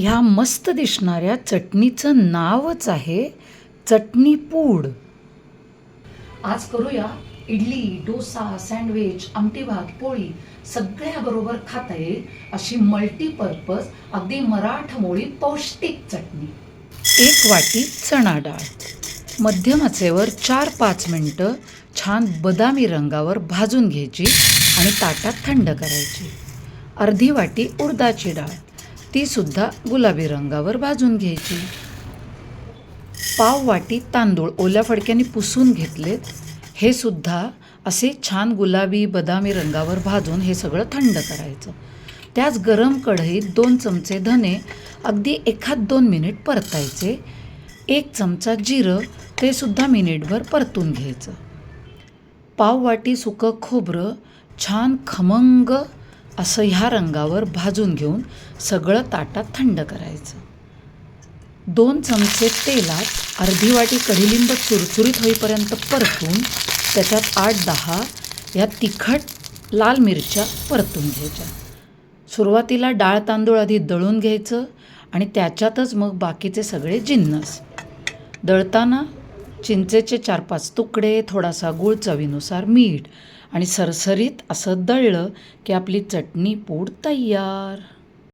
ह्या मस्त दिसणाऱ्या चटणीचं नावच आहे चटणी पूड। आज करूया इडली, डोसा, सँडविच, आमटी भात, पोळी सगळ्याबरोबर खाता येईल अशी मल्टीपर्पज अगदी मराठमोळी पौष्टिक चटणी। 1 वाटी चणा डाळ मध्यम आचेवर 4-5 मिनटं छान बदामी रंगावर भाजून घ्यायची आणि ताटात थंड करायची। अर्धी वाटी उडदाची डाळ ती सुद्धा गुलाबी रंगावर भाजून घ्यायची। पाव वाटी तांदूळ ओल्या फडक्याने पुसून घेतलेत, हे सुद्धा असे छान गुलाबी बदामी रंगावर भाजून हे सगळं थंड करायचं। त्याच गरम कढईत 2 चमचे धने अगदी 1-2 मिनिट परतायचे। 1 चमचा जिरं ते सुद्धा मिनिटभर परतून घ्यायचं। पाव वाटी सुकं खोबरं छान खमंग असं ह्या रंगावर भाजून घेऊन सगळं ताटात थंड करायचं। 2 चमचे तेलात अर्धी वाटी कढीलिंब चुरचुरीत होईपर्यंत परतून त्याच्यात 8-10 या तिखट लाल मिरच्या परतून घ्यायच्या। सुरुवातीला डाळ तांदूळ आधी दळून घ्यायचं आणि त्याच्यातच मग बाकीचे सगळे जिन्नस। दळताना चिंचेचे 4-5 तुकडे, थोडासा गूळ, चवीनुसार मीठ आणि सरसरीत असं दळलं की आपली चटणी पूड तयार।